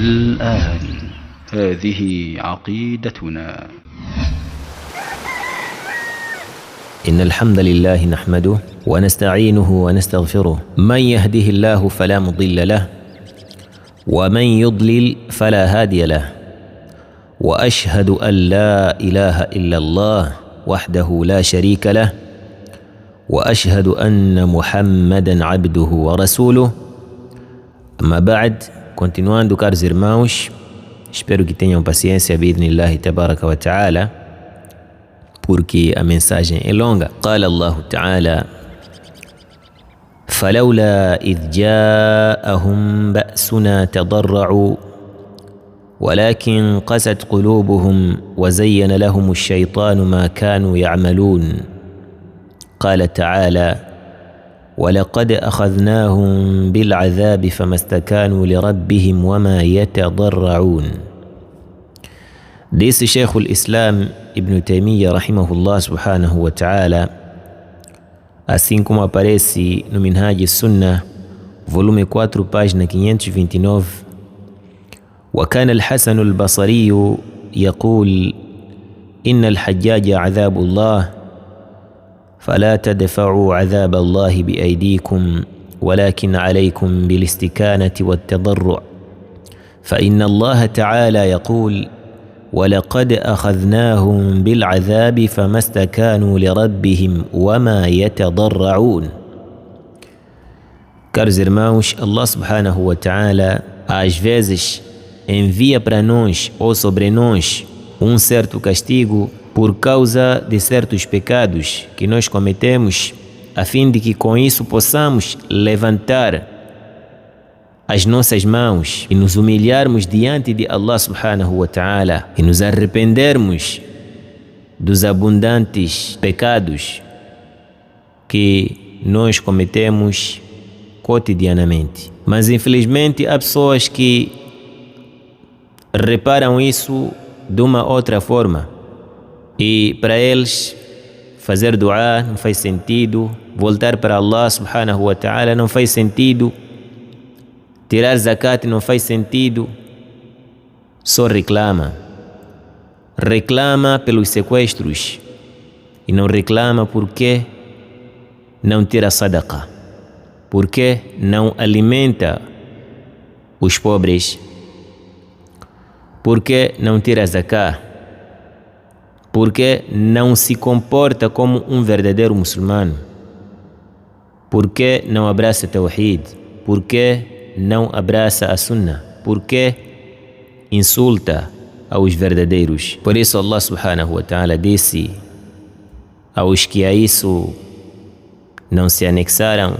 الآن هذه عقيدتنا. إن الحمد لله نحمده ونستعينه ونستغفره، من يهده الله فلا مضل له ومن يضلل فلا هادي له، وأشهد أن لا إله إلا الله وحده لا شريك له، وأشهد أن محمدا عبده ورسوله. Amma ba'd, continuando, caros irmãos, espero que tenham paciência, bi'idhnillahi tabaraka wa ta'ala, porque a mensagem é longa. Qala Allahu ta'ala: فلولا إذ جاءهم بأسنا تضرعوا ولكن قست قلوبهم وزين لهم الشيطان ما كانوا يعملون. قال تعالى: ولقد أخذناهم بالعذاب فما استكانوا لربهم وما يتضرعون. Disse Sheikh al-Islam Ibn Taymiyyah rahimahullah subhanahu wa ta'ala, assim como aparece no Minhaj Sunnah, volume 4, página 529: وكان الحسن البصري يقول: إن الحجاج عذاب الله فلا تدفعوا عذاب الله بأيديكم ولكن عليكم بالاستكانة والتضرع، فإن الله تعالى يقول: ولقد أخذناهم بالعذاب فما استكانوا لربهم وما يتضرعون. Caros irmãos, Allah subhanahu wa ta'ala às vezes envia para nós ou sobre nós um certo castigo por causa de certos pecados que nós cometemos, a fim de que com isso possamos levantar as nossas mãos e nos humilharmos diante de Allah subhanahu wa ta'ala e nos arrependermos dos abundantes pecados que nós cometemos cotidianamente. Mas infelizmente há pessoas que reparam isso de uma outra forma, e para eles fazer dua não faz sentido, voltar para Allah subhanahu wa ta'ala não faz sentido, tirar zakat não faz sentido, só reclama pelos sequestros e não reclama porque não tira sadaqa, porque não alimenta os pobres, porque não tira zakat, porque não se comporta como um verdadeiro muçulmano, porque não abraça Tawhid, porque não abraça a Sunnah, porque insulta aos verdadeiros. Por isso Allah subhanahu wa ta'ala disse aos que a isso não se anexaram: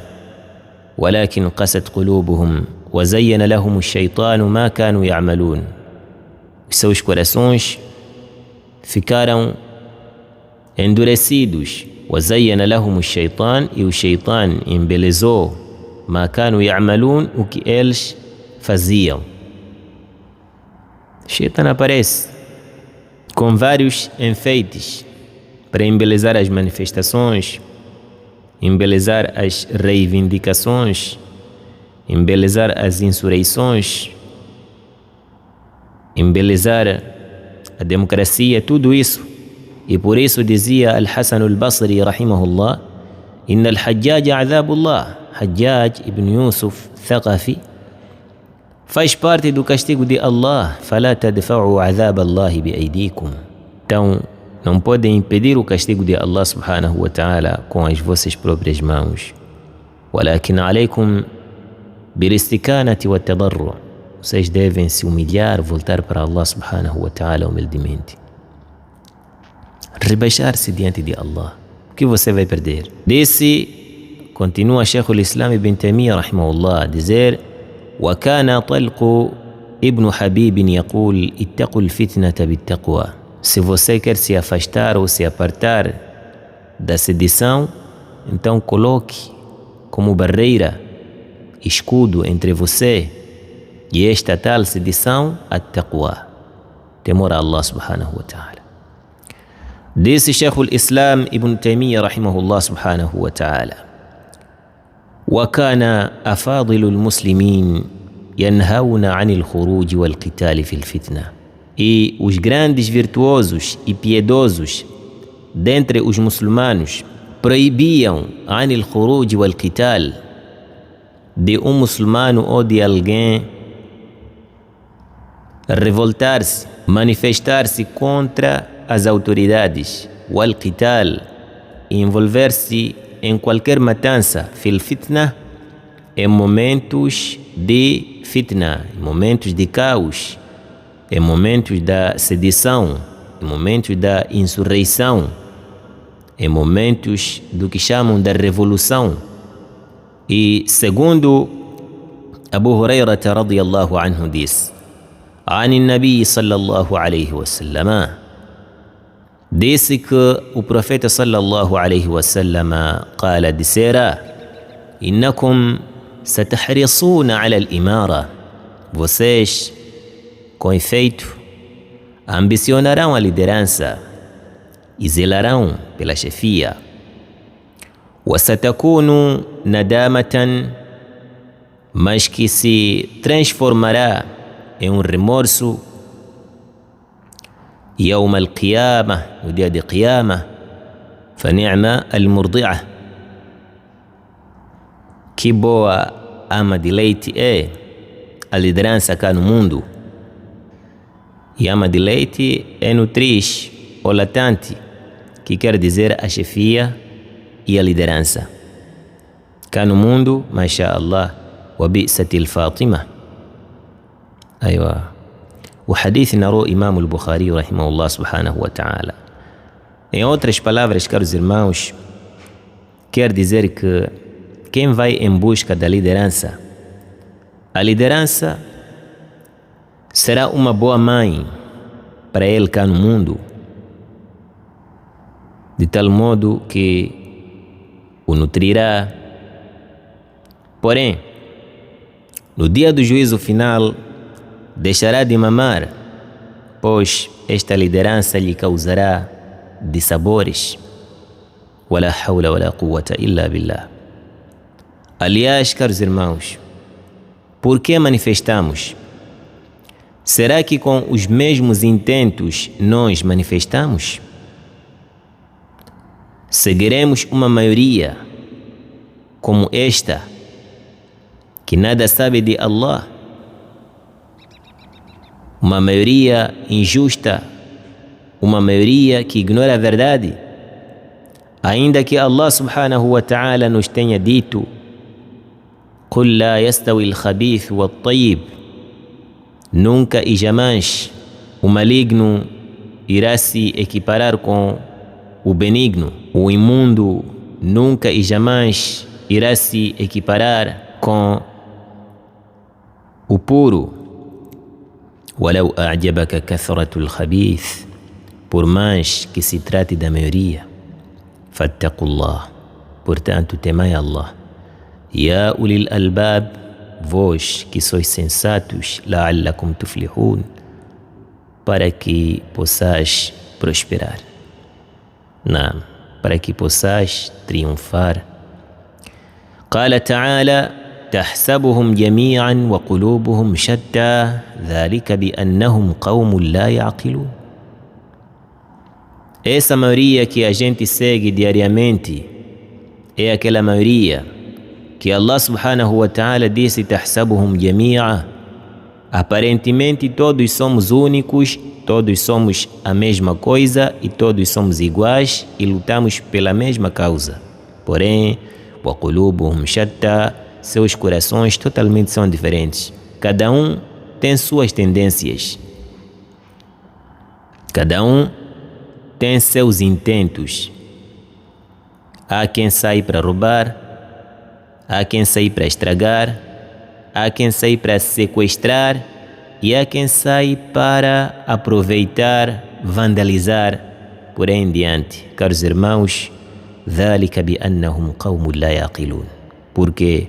ولكن قست قلوبهم وزين لهم الشيطان ما كانوا يعملون. Os seus corações ficaram endurecidos. وزين لهم الشيطان, e o Shaitan embelezou ما كانوا يعملون, o que eles faziam. Shaitan aparece com vários enfeites para embelezar as manifestações, embelezar as reivindicações, embelezar as insurreições, embelezar a democracia, tudo isso. E por isso dizia Al-Hasan al-Basri rahimahullah: Inna al-Hajjaj azabullah. Hajjaj ibn Yusuf Thaqafi faz parte do castigo de Allah. Fala tadfa'u azab Allah bi'aydikum. Então não podem impedir o castigo de Allah subhanahu wa ta'ala com as vossas próprias mãos. Walakin alaykum bil-istikanati wa tadarru. Vocês devem se humilhar, voltar para Allah subhanahu wa ta'ala humildemente, rebaixar-se diante de Allah. O que você vai perder? Continua Sheikh al-Islam Ibn Taymiyyah rahimahullah a dizer: وكان طلق ابن حبيب يقول اتقوا الفتنة بالتقوى. Se você quer se afastar ou se apartar da sedição, então coloque como barreira, escudo entre você e esta tal sedição, at-taqwa, temor a Allah subhanahu wa ta'ala. Disse Sheikh al-Islam Ibn Taymiyyah rahimahullah subhanahu wa ta'ala: وكان أفاضل المسلمين ينهون عن الخروج والقتال في الفتنة. E os grandes virtuosos e piedosos dentre os muçulmanos proibiam عن الخروج والقتال, de muçulmano ou de alguém revoltar-se, manifestar-se contra as autoridades, والقتال, envolver-se em qualquer matança, fil fitna, em momentos de fitna, em momentos de caos, em momentos da sedição, em momentos da insurreição, em momentos do que chamam da revolução. E segundo Abu Hurairah radiyallahu anhu disse, عن النبي صلى الله عليه وسلم, disse que o profeta sallallahu alaihi wasallam قال, dissera, إنكم ستحرصون على الإمارة, vocês com efeito ambicionarão a liderança e zelarão pela chefia. وستكون ندامة, mas que se transformará em remorso, يوم القيامة, no dia de قيامة, فنعم المرضعة, que boa ama de leite é a liderança cá no mundo. E ama de leite é nutriz ou latente, que quer dizer a chefia e a liderança. Cá no mundo, masha Allah, wa bi'satil Fatima. Aywa. O hadith narrou Imam al-Bukhari rahimahullah subhanahu wa ta'ala. Em outras palavras, caros irmãos, quer dizer que quem vai em busca da liderança, a liderança será uma boa mãe para ele cá no mundo, de tal modo que o nutrirá. Porém, no dia do juízo final, deixará de mamar, pois esta liderança lhe causará dissabores. Wala hawla wala quwwata illa billah. Aliás, caros irmãos, por que manifestamos? Será que com os mesmos intentos nós manifestamos? Seguiremos uma maioria como esta, que nada sabe de Allah? Uma maioria injusta, uma maioria que ignora a verdade, ainda que Allah subhanahu wa ta'ala nos tenha dito: قل لا يستوي الخبيث والطيب, nunca e jamais o maligno irá se equiparar com o benigno, o imundo nunca e jamais irá se equiparar com o puro. ولو أعجبك كثرة الخبيث, por mais que se trate da maioria. فاتقوا الله, portanto temai Allah. يا أولي الألباب, vós que sois sensatos, لعلكم تفلحون, para que possais prosperar. Não, para que possais triunfar. قال تعالى: تحسبهم جميعا وقلوبهم شتى ذلك بأنهم قوم لا يعقلون. Essa maioria que a gente segue diariamente é aquela maioria que Allah subhanahu wa ta'ala disse: تحسبهم جميعا, aparentemente todos somos únicos, todos somos a mesma coisa e todos somos iguais e lutamos pela mesma causa. Porém, وقلوبهم شتى, seus corações totalmente são diferentes. Cada um tem suas tendências, cada um tem seus intentos. Há quem sai para roubar, há quem sai para estragar, há quem sai para sequestrar e há quem sai para aproveitar, vandalizar, por aí em diante. Caros irmãos, ذلك بأنهم قوم لا يعقلون, porque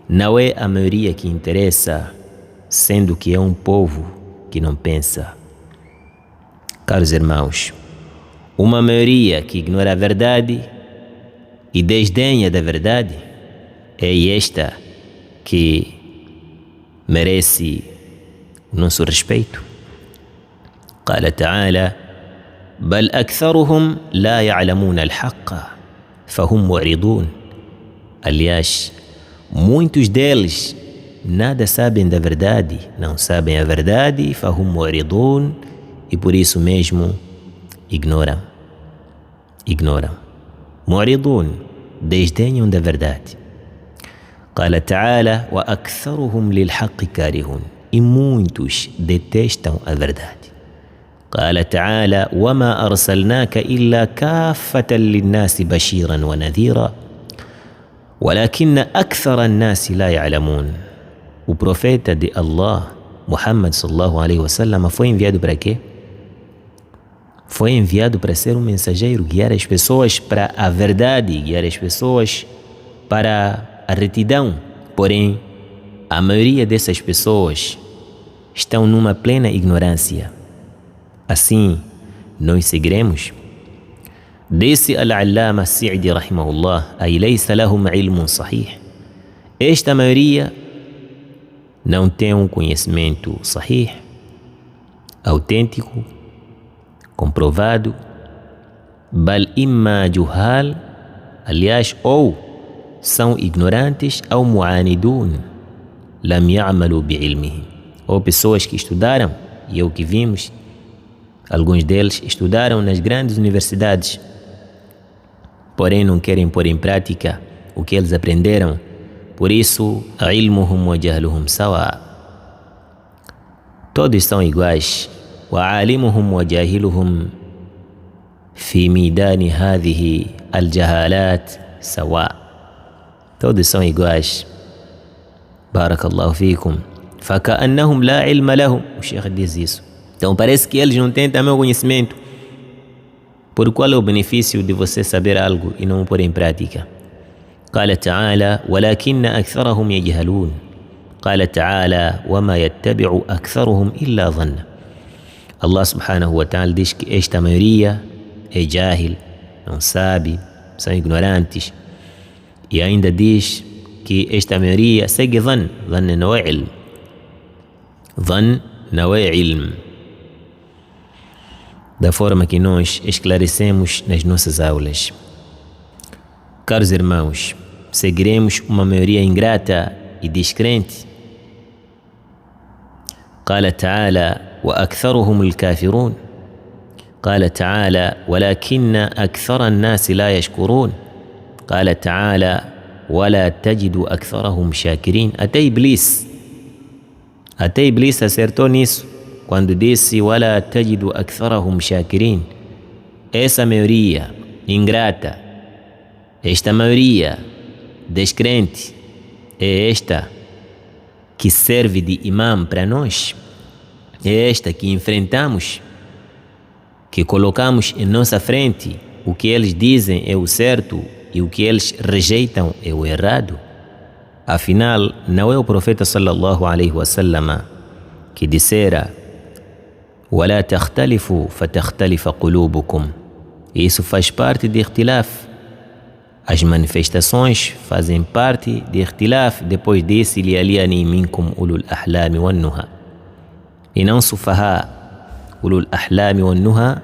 não é a maioria que interessa, sendo que é um povo que não pensa. Caros irmãos, uma maioria que ignora a verdade e desdenha da verdade é esta que merece o nosso respeito. قال تعالى بل أكثرهم لا يعلمون الحق فهم معرضون. Aliás, muitos deles nada sabem da verdade, não sabem a verdade, فهم معرضون, e por isso mesmo ignoram. معرضون, desdenham da verdade. قال تعالى وأكثرهم للحق كارهون, e muitos detestam a verdade. قال تعالى وما أرسلناك إلا كافة للناس بشيرا ونذيرا ولكن أكثر الناس لا يعلمون. O profeta de Allah, Muhammad sallallahu alaihi wasallam, foi enviado para quê? Foi enviado para ser um mensageiro, guiar as pessoas para a verdade, guiar as pessoas para a retidão. Porém, a maioria dessas pessoas estão numa plena ignorância. Assim, nós seguiremos. Disse Al-Allama Sa'di rahimahullah, ay laysa lahum ilmun sahih. Esta maioria não tem um conhecimento sahih, autêntico, comprovado, bal imma juhal, aliás, ou são ignorantes, ou mu'anidun, lam ya'malu bi'ilmihim, ou pessoas que estudaram, e é o que vimos, alguns deles estudaram nas grandes universidades, porém não querem pôr em prática o que eles aprenderam. Por isso, ilmuhum wa jahluhum sawa. Todos são iguais. Wa alimuhum wa jahiluhum fi midani hadhihi al-jahalat sawa. Todos são iguais. Barakallahu fikum. Faka'annahum la ilma lahum. O Sheikh diz isso. Então parece que eles não têm também o conhecimento. Por qual é o benefício de você saber algo e não pôr em prática? قال تعالى ولكن أكثرهم يجهلون. قال تعالى وما يتبع أكثرهم إلا ظن. Allah subhanahu wa ta'ala diz que esta maioria é jahil, não sabe, são ignorantes. E ainda diz que esta maioria segue dhann. Dhann não é ilm. Dhann não é ilm. Da forma que nós esclarecemos nas nossas aulas. Caros irmãos, seguiremos uma maioria ingrata e descrente. قال تعالى وأكثرهم الكافرون. قال تعالى ولكن أكثر الناس لا يشكرون. قال تعالى ولا تجد أكثرهم شاكرين. Até Iblis acertou nisso quando disse ولا تجد أكثرهم شاكرين. Essa maioria ingrata, esta maioria descrente, é esta que serve de imã para nós, é esta que enfrentamos, que colocamos em nossa frente. O que eles dizem é o certo e o que eles rejeitam é o errado. Afinal, não é o profeta sallallahu alaihi wasallam que dissera وَلَا تَخْتَلِفُوا فَتَخْتَلِفَ قُلُوبُكُمْ. Isso faz parte de ikhtilaf. As manifestações fazem parte de ikhtilaf. Depois disse لِيَلِيَنِي مِنْكُمْ أُولُو الْأَحْلَامِ وَالنُّهَى. E não sufaha. Ulul ahlami wa nuha,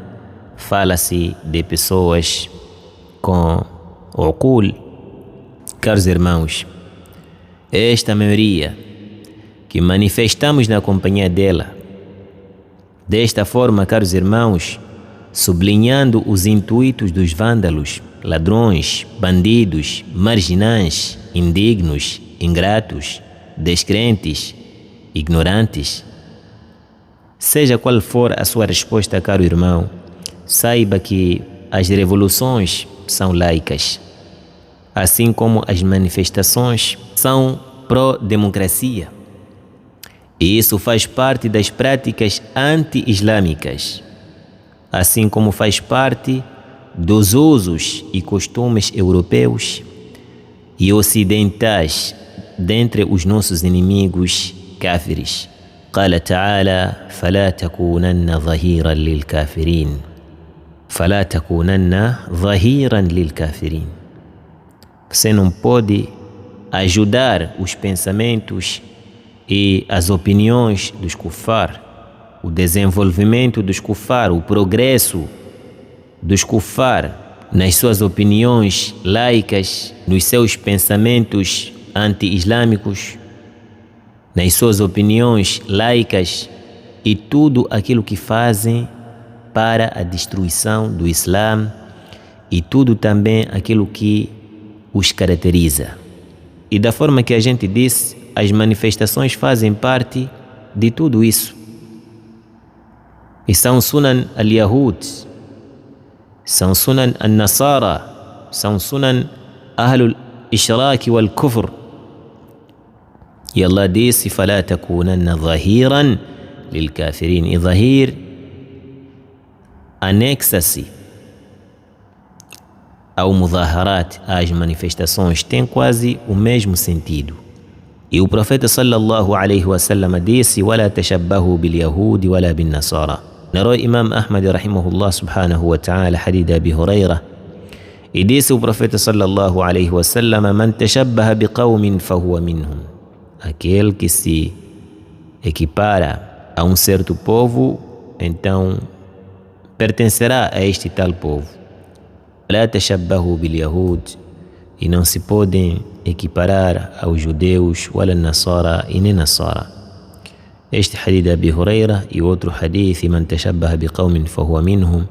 fala-se de pessoas com uqul. Caros irmãos, esta maioria que manifestamos na companhia dela, desta forma, caros irmãos, sublinhando os intuitos dos vândalos, ladrões, bandidos, marginais, indignos, ingratos, descrentes, ignorantes. Seja qual for a sua resposta, caro irmão, saiba que as revoluções são laicas, assim como as manifestações são pró-democracia. E isso faz parte das práticas anti-islâmicas, assim como faz parte dos usos e costumes europeus e ocidentais dentre os nossos inimigos cáfires. قال تعالى فلا تكونن ظهيرا للكافرين. فلا تكونن ظهيرا للكافرين. Você não pode ajudar os pensamentos e as opiniões dos kuffar, o desenvolvimento dos kuffar, o progresso dos kuffar nas suas opiniões laicas, nos seus pensamentos anti-islâmicos, nas suas opiniões laicas e tudo aquilo que fazem para a destruição do Islã e tudo também aquilo que os caracteriza. E da forma que a gente disse, as manifestações fazem parte de tudo isso. E são sunan al-Yahud, são sunan al-Nasara, são sunan ahlul ishraq wal kufr. E Allah disse: فَلَا تَكُونَنَّ ظَهِيرًا لِلْكَافِرِينَ. E Zahir anexa-se ao Mudaharat, às manifestações, tem quase o mesmo sentido. E o profeta sallallahu alaihi wasallam disse: وَلَا تَشَبَّهُوا بِالْيَهُودِ وَلَا بِالنَّصَارَى. Narrou Imam Ahmad rahimahullah subhanahu wa ta'ala hadith Abi Huraira, e disse o profeta sallallahu alaihi wasallam: مَنْ تَشَبَّهَ بِقَوْمٍ فَهُوَ مِنْهُمْ. Aquele que se equipara a um certo povo, então pertencerá a este tal povo. لَا تَشَبَّهُوا بِالْيَهُودِ. E não se podem equiparar aos judeus, وَلَا النَّصَارَى, e nem Nasara. Este hadith de Abi Huraira e outro hadith: مَنْ تَشَبَّهَ بِقَوْمٍ فَهُوَ مِنْهُمْ,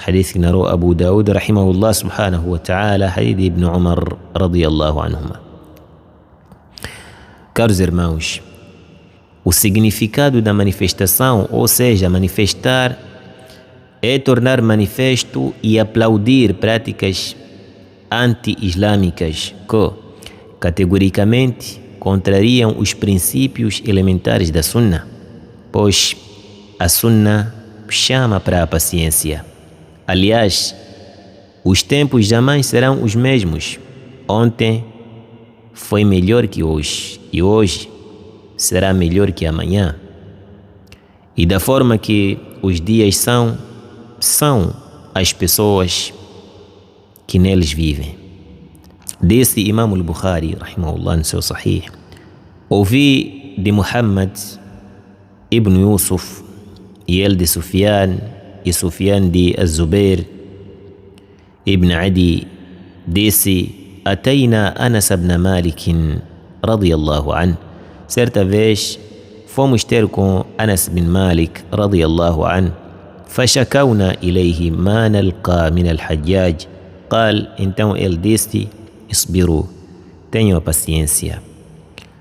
hadith que narrou Abu Daud rahimahullah subhanahu wa ta'ala, hadith Ibn Umar radiyallahu anhuma. Caros irmãos, o significado da manifestação, ou seja, manifestar, é tornar manifesto e aplaudir práticas anti-islâmicas que, categoricamente, contrariam os princípios elementares da Sunna, pois a Sunna chama para a paciência. Aliás, os tempos jamais serão os mesmos. Ontem foi melhor que hoje, e hoje será melhor que amanhã. E da forma que os dias são as pessoas que neles vivem. Disse Imam al-Bukhari rahimahullah no seu Sahih: ouvi de Muhammad ibn Yusuf, e ele de Sufyan, e Sufyan de Az-Zubair ibn Adi, disse: Atayna Anas ibn Malik radiyallahu anhu. Certa vez fomos ter com Anas bin Malik radiyallahu anhu. فشكونا إليه ما نلقى من الحجاج. قال: então ele disse: اصبروا, tenham paciência,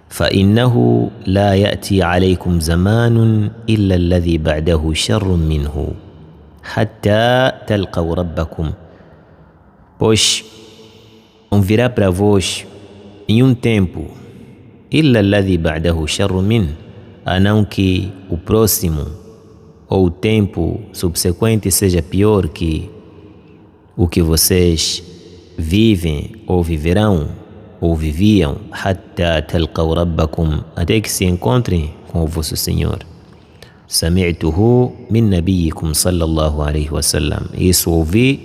فإنه لا يأتي عليكم زمان إلا الذي بعده شر منه حتى تلقوا ربكم. Pois não virá para vós em tempo إلا الذي بعده شر منه, a não que o próximo ou o tempo subsequente seja pior que o que vocês vivem ou viverão ou viviam, حتى تلقوا ربكم, até que se encontrem com o vosso Senhor. سمعته من نبيكم صلى الله عليه وسلم. Isso ouvi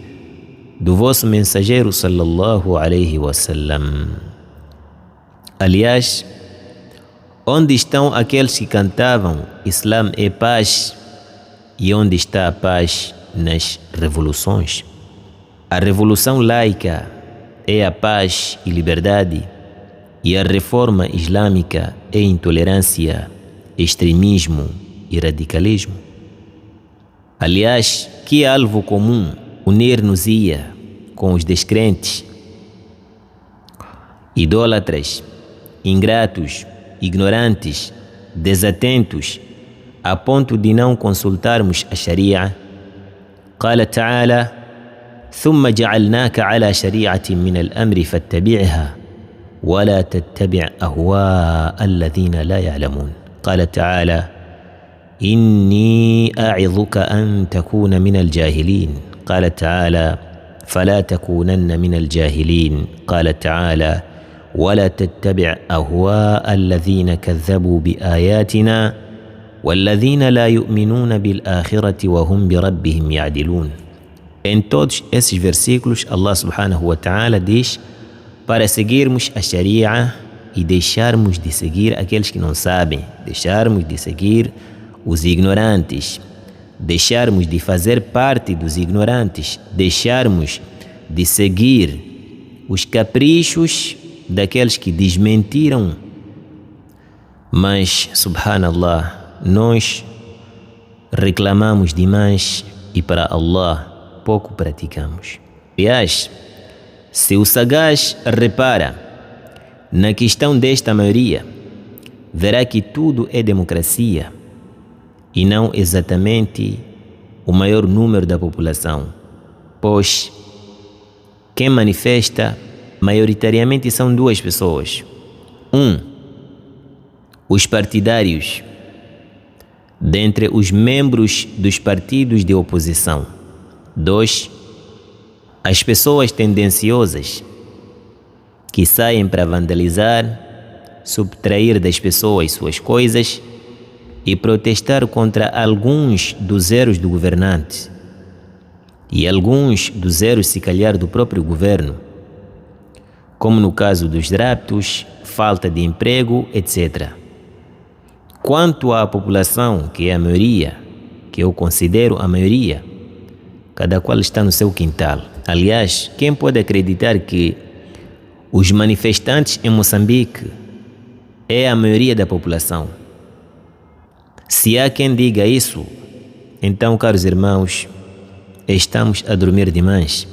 do vosso mensageiro sallallahu alaihi wasallam. Aliás, onde estão aqueles que cantavam Islã é paz, e onde está a paz nas revoluções? A revolução laica é a paz e liberdade, e a reforma islâmica é intolerância, extremismo e radicalismo. Aliás, que alvo comum unir-nos-ia com os descrentes, idólatras, ingratos, ignorantes, desatentos, a ponto de não consultarmos a Sharia. قال تعالى: ثم جعلناك على شريعة من الأمر فاتبعها ولا تتبع أهواء الذين لا يعلمون. قال تعالى: إني أعظك أن تكون من الجاهلين. قال تعالى: فلا تكونن من الجاهلين. قال تعالى: ولا تتبع أهواء الذين كذبوا بآياتنا والذين لا يؤمنون بالآخرة وهم بربهم يعدلون. Em todos esses versículos, Allah subhanahu wa ta'ala diz para seguirmos a Sharia e deixarmos de seguir aqueles que não sabem, deixarmos de seguir os ignorantes, deixarmos de fazer parte dos ignorantes, deixarmos de seguir os caprichos daqueles que desmentiram. Mas, subhanallah, nós reclamamos demais e para Allah pouco praticamos. Aliás, se o sagaz repara na questão desta maioria, verá que tudo é democracia e não exatamente o maior número da população, pois quem manifesta maioritariamente são duas pessoas. Os partidários, dentre os membros dos partidos de oposição. 2, as pessoas tendenciosas que saem para vandalizar, subtrair das pessoas suas coisas e protestar contra alguns dos erros do governante e alguns dos erros, se calhar, do próprio governo, como no caso dos raptos, falta de emprego, etc. Quanto à população, que é a maioria, que eu considero a maioria, cada qual está no seu quintal. Aliás, quem pode acreditar que os manifestantes em Moçambique é a maioria da população? Se há quem diga isso, então, caros irmãos, estamos a dormir demais.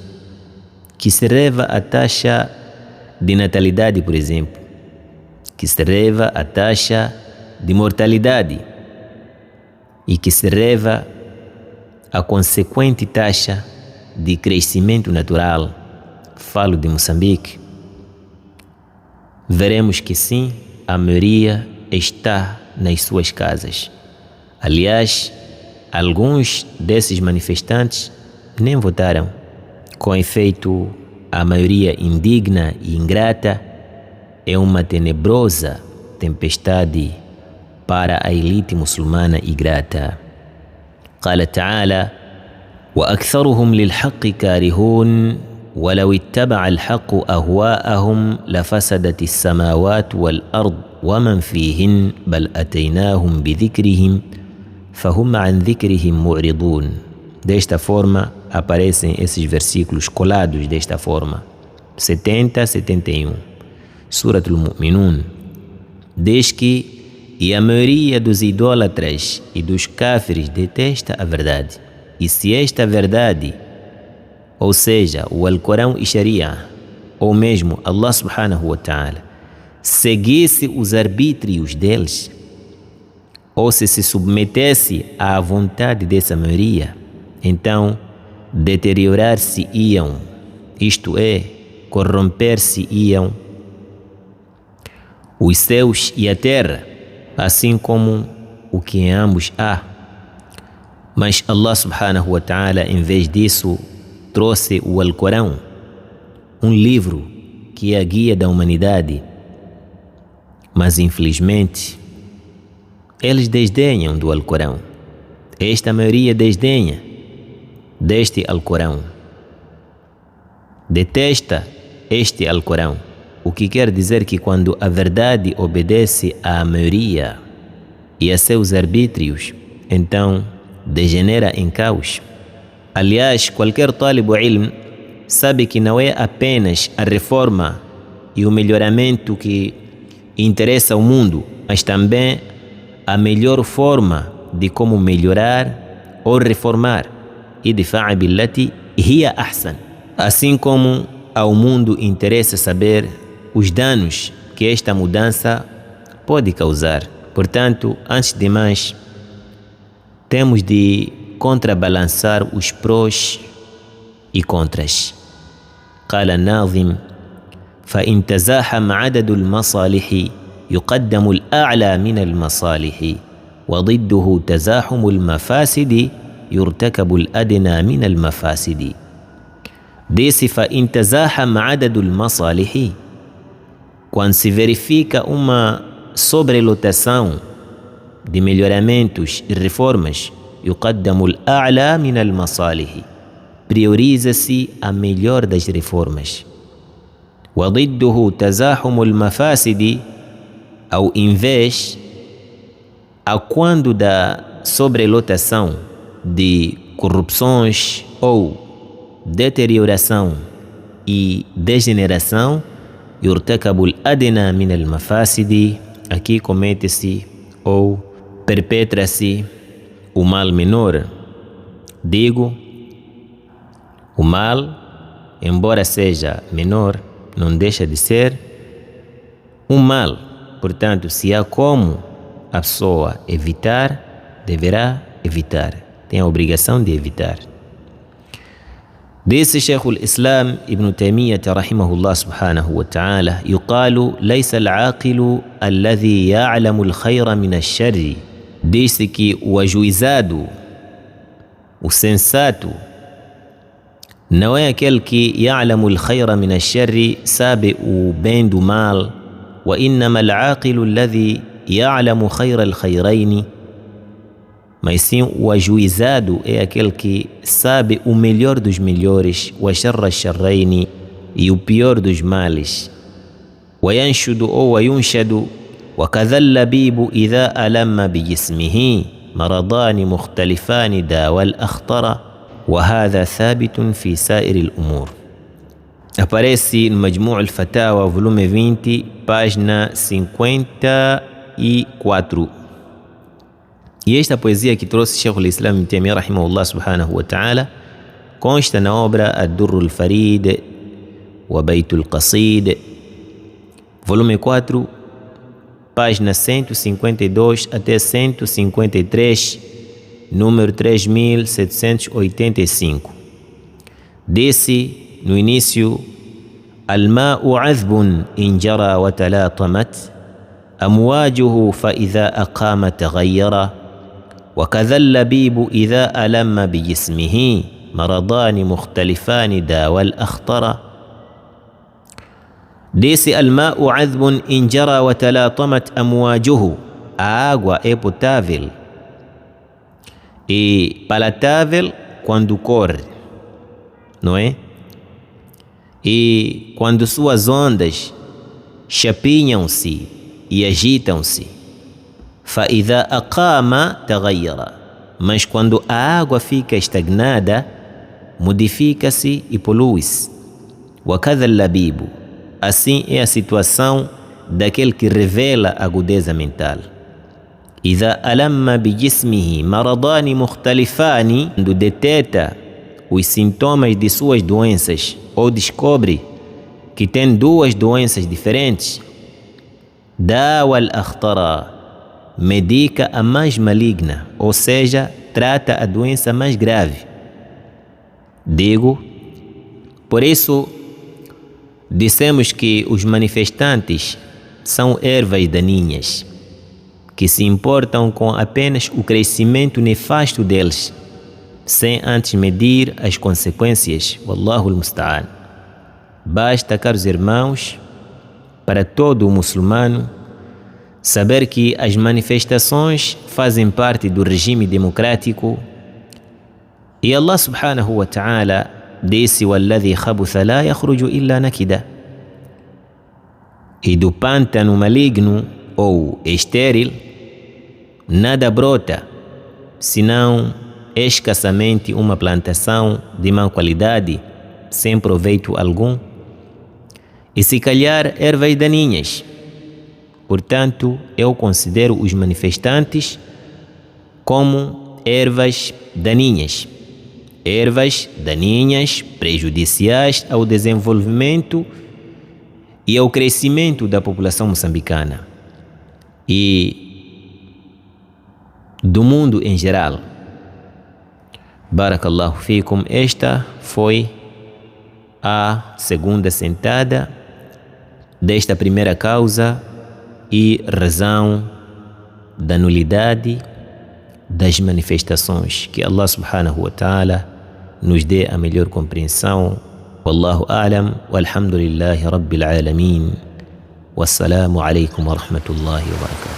Que se reva a taxa de natalidade, por exemplo, que se reva a taxa de mortalidade e que se reva a consequente taxa de crescimento natural, falo de Moçambique, veremos que sim, a maioria está nas suas casas. Aliás, alguns desses manifestantes nem votaram. Com efeito, a maioria indigna e ingrata é uma tenebrosa tempestade para a elite muçulmana e grata. قال تعالى: وأكثرهم للحق كارهون ولو اتبع الحق أهواءهم لفسدت السماوات والأرض ومن فيهن بل أتيناهم بذكرهم فهم عن ذكرهم معرضون. Desta forma aparecem esses versículos colados desta forma. 70, 71. Suratul Mu'minun. Diz que e a maioria dos idólatras e dos cáfires detesta a verdade. E se esta verdade, ou seja, o Alcorão e Sharia, ou mesmo Allah subhanahu wa ta'ala, seguisse os arbítrios deles, ou se submetesse à vontade dessa maioria, então deteriorar-se-iam, isto é, corromper-se-iam os céus e a terra, assim como o que em ambos há. Mas Allah subhanahu wa ta'ala, em vez disso, trouxe o Alcorão, um livro que é a guia da humanidade. Mas infelizmente, eles desdenham do Alcorão. Esta maioria desdenha deste Alcorão. Detesta este Alcorão. O que quer dizer que quando a verdade obedece à maioria e a seus arbítrios, então degenera em caos. Aliás, qualquer talib ilm sabe que não é apenas a reforma e o melhoramento que interessa ao mundo, mas também a melhor forma de como melhorar ou reformar. Idfa'a billati hiya ahsan. Assim como ao mundo interessa saber os danos que esta mudança pode causar. Portanto, antes de mais, temos de contrabalançar os prós e contras. قال الناظم: فإن تزاحم عدد المصالح يقدم الأعلى من المصالح وضده تزاحم المفاسد يرتكب الأدنى من المفاسد. Disse: فإن تزاحم عدد المصالح, quando se verifica uma sobrelotação de melhoramentos e reformas, يقدم الأعلى من المصالح, prioriza-se a melhor das reformas. وضده تزاحم المفاسد, ao invés, a quando da sobrelotação de corrupções ou deterioração e degeneração, يرتكب الأدنى من المفاسد, aqui comete-se ou perpetra-se o mal menor. Digo, o mal, embora seja menor, não deixa de ser um mal. Portanto, se há como a pessoa evitar, deverá evitar. Tem a obrigação de evitar. Disse Sheikh al-Islam Ibn Taymiyyah rahimahullah subhanahu wa ta'ala, يقال ليس العاقل الذي يعلم الخير من الشر. Disse que o ajuizado, o sensato, não é aquele que يعلم الخير من الشر, sabe o bem do mal, وإنما العاقل الذي يعلم خير الخيرين, mas sim o ajuizado é aquele que sabe o melhor dos melhores, وشر الشرين, e o pior dos males. وينشد أو وينشد وكذا اللبيب إذا ألم بجسمه مرضان مختلفان داوى الأخطر وهذا ثابت في سائر الأمور. Aparece no Majmu' al-Fatawa, volume 20, página 54. E esta poesia que trouxe Sheikh al-Islam Ibn Taymiyyah rahimahullah subhanahu wa ta'ala consta na obra Ad-Durr al-Farid wa Bayt al-Qasid, volume 4, página 152 até 153, número 3785. Disse no início: الماء عذب إن جرى وتلاطمت أمواجه فإذا أقام تغير وكذا اللبيب إذا ألم بجسمه مرضان مختلفان داوى الأخطر. Disse: الماء عذب إن جرى وتلاطمت أمواجه. A água é potável e palatável quando corre, não é? E quando suas ondas chapinham-se e agitam-se, فإذا أقام تغير, mas quando a água fica estagnada, modifica-se e polui-se. وكذا اللبيب, assim é a situação daquele que revela a agudeza mental. إذا ألم بجسمه مرضان مختلفان, quando deteta os sintomas de suas doenças ou descobre que tem duas doenças diferentes, داوى الأخطر, medica a mais maligna, ou seja, trata a doença mais grave. Digo, por isso dissemos que os manifestantes são ervas daninhas que se importam com apenas o crescimento nefasto deles, sem antes medir as consequências. Wallahu al-musta'an. Basta, caros irmãos, para todo o muçulmano saber que as manifestações fazem parte do regime democrático e Allah subhanahu wa ta'ala disse: وَالَّذِي خَبُثَ لَا يَخْرُجُ إِلَّا نَكِدًا. E do pântano maligno ou estéril nada brota, senão escassamente uma plantação de má qualidade, sem proveito algum, e se calhar ervas daninhas. Portanto, eu considero os manifestantes como ervas daninhas prejudiciais ao desenvolvimento e ao crescimento da população moçambicana e do mundo em geral. Barakallahu fikum. Esta foi a segunda sentada desta primeira causa e razão da nulidade das manifestações. Que Allah subhanahu wa ta'ala nos dê a melhor compreensão. Wallahu a'lam, walhamdulillahi rabbil alamin. Wassalamu alaikum wa rahmatullahi wa barakatuh.